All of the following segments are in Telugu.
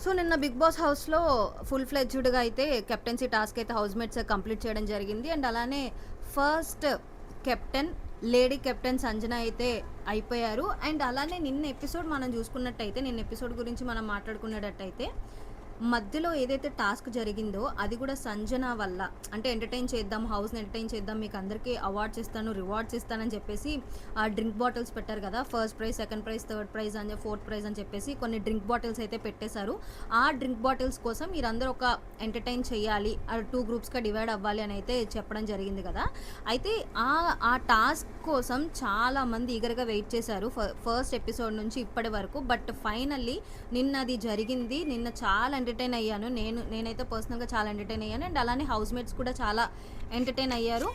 సో నిన్న బిగ్ బాస్ హౌస్‌లో ఫుల్ ఫ్లెడ్జ్డ్‌గా అయితే కెప్టెన్సీ టాస్క్ అయితే హౌస్‌మేట్స్ కంప్లీట్ చేయడం జరిగింది. అండ్ అలానే first captain lady captain Sanjana అయితే అయిపోయారు. అండ్ అలానే నిన్న ఎపిసోడ్ మనం చూసుకున్నట్టయితే నిన్న ఎపిసోడ్ గురించి మనం మాట్లాడుకునేటట్టయితే మధ్యలో ఏదైతే టాస్క్ జరిగిందో అది కూడా సంజన వల్ల. అంటే ఎంటర్టైన్ చేద్దాం, హౌస్ని ఎంటర్టైన్ చేద్దాం, మీకు అందరికీ అవార్డ్స్ ఇస్తాను, రివార్డ్స్ ఇస్తానని చెప్పేసి ఆ డ్రింక్ బాటిల్స్ పెట్టారు కదా, first prize, second prize, third prize అని, ఫోర్త్ ప్రైజ్ అని చెప్పేసి కొన్ని డ్రింక్ బాటిల్స్ అయితే పెట్టేశారు. ఆ డ్రింక్ బాటిల్స్ కోసం మీరందరూ ఒక ఎంటర్టైన్ చేయాలి, ఆ 2 గ్రూప్స్గా డివైడ్ అవ్వాలి అని అయితే చెప్పడం జరిగింది కదా. అయితే ఆ టాస్క్ కోసం చాలామంది ఈగర్గా వెయిట్ చేశారు ఫస్ట్ ఎపిసోడ్ నుంచి ఇప్పటి వరకు. బట్ ఫైనల్లీ నిన్న అది జరిగింది. నిన్న చాలా ఎంటర్టైన్ అయ్యాను. నేనైతే పర్సనల్గా చాలా ఎంటర్టైన్ అయ్యాను. అండ్ అలానే హౌస్మేట్స్ కూడా చాలా ఎంటర్టైన్ అయ్యారు.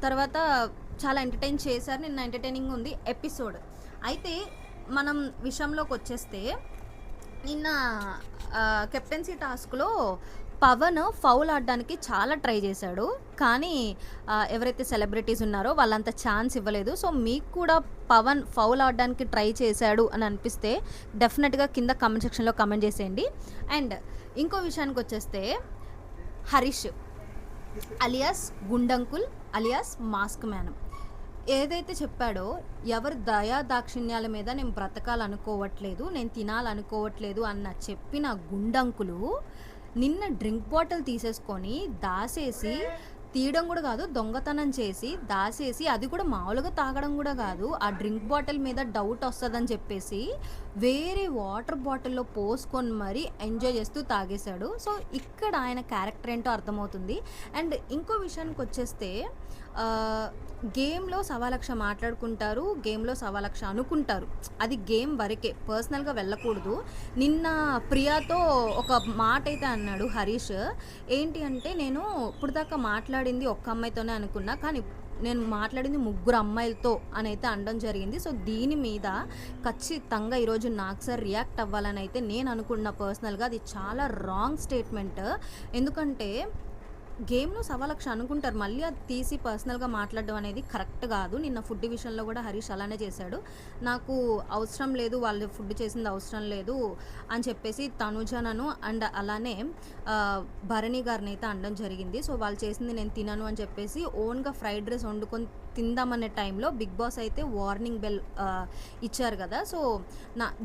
తర్వాత చాలా ఎంటర్టైన్ చేశారు. నిన్న ఎంటర్టైనింగ్ ఉంది ఎపిసోడ్. అయితే మనం విషయంలోకి వచ్చేస్తే నిన్న కెప్టెన్సీ టాస్క్లో పవన్ ఫౌల్ ఆడడానికి చాలా ట్రై చేశాడు. కానీ ఎవరైతే సెలబ్రిటీస్ ఉన్నారో వాళ్ళంత ఛాన్స్ ఇవ్వలేదు. సో మీకు కూడా పవన్ ఫౌల్ ఆడడానికి ట్రై చేశాడు అని అనిపిస్తే డెఫినెట్గా కింద కామెంట్ సెక్షన్లో కామెంట్ చేసేయండి. అండ్ ఇంకో విషయానికి వచ్చేస్తే హరీష్ అలియాస్ గుండంకుల్ అలియాస్ మాస్క్ మ్యాన్ ఏదైతే చెప్పాడో, ఎవరు దయా దాక్షిణ్యాల మీద నేను బ్రతకాలనుకోవట్లేదు, నేను తినాలనుకోవట్లేదు అన్న చెప్పిన గుండంకులు నిన్న డ్రింక్ బాటిల్ తీసేసుకొని దాసేసి, తీయడం కూడా కాదు, దొంగతనం చేసి దాసేసి, అది కూడా మామూలుగా తాగడం కూడా కాదు, ఆ డ్రింక్ బాటిల్ మీద డౌట్ వస్తుందని చెప్పేసి వేరే వాటర్ బాటిల్లో పోసుకొని మరీ ఎంజాయ్ చేస్తూ తాగేశాడు. సో ఇక్కడ ఆయన క్యారెక్టర్ ఏంటో అర్థమవుతుంది. అండ్ ఇంకో విషయానికి వచ్చేస్తే గేమ్లో 1,00,000 మాట్లాడుకుంటారు, గేమ్లో 1,00,000 అనుకుంటారు, అది గేమ్ వరకే, పర్సనల్గా వెళ్ళకూడదు. నిన్న ప్రియాతో ఒక మాట అయితే అన్నాడు హరీష్. ఏంటి అంటే, నేను ఇప్పుడు దాకా మాట్లాడింది ఒక్క అమ్మాయితోనే అనుకున్నా, కానీ నేను మాట్లాడింది 3 అమ్మాయిలతో అని అయితే అనడం జరిగింది. సో దీని మీద ఖచ్చితంగా ఈరోజు నాకు సార్ రియాక్ట్ అవ్వాలని అయితే నేను అనుకున్న పర్సనల్గా. అది చాలా రాంగ్ స్టేట్మెంట్. ఎందుకంటే గేమ్లో 1,00,000 అనుకుంటారు, మళ్ళీ అది తీసి పర్సనల్గా మాట్లాడడం అనేది కరెక్ట్ కాదు. నిన్న ఫుడ్ విషయంలో కూడా హరీష్ అలానే చేశాడు. నాకు అవసరం లేదు, వాళ్ళు ఫుడ్ చేసింది అవసరం లేదు అని చెప్పేసి తనుజనను అండ్ అలానే భరణి గారిని అయితే అనడం జరిగింది. సో వాళ్ళు చేసింది నేను తినను అని చెప్పేసి ఓన్గా ఫ్రైడ్ రైస్ వండుకొని తిందామనే టైంలో బిగ్ బాస్ అయితే వార్నింగ్ బెల్ ఇచ్చారు కదా. సో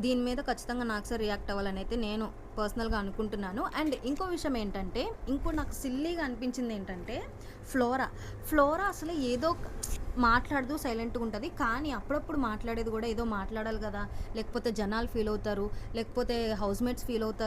దీని మీద ఖచ్చితంగా నాకు సార్ రియాక్ట్ అవ్వాలని అయితే నేను పర్సనల్గా అనుకుంటున్నాను. అండ్ ఇంకో విషయం ఏంటంటే, ఇంకో నాకు సిల్లీగా అనిపించింది ఏంటంటే, ఫ్లోరా అసలు ఏదో మాట్లాడదు, సైలెంట్గా ఉంటుంది, కానీ అప్పుడప్పుడు మాట్లాడేది కూడా ఏదో మాట్లాడాలి కదా, లేకపోతే జనాలు ఫీల్ అవుతారు, లేకపోతే హౌస్మేట్స్ ఫీల్ అవుతారు.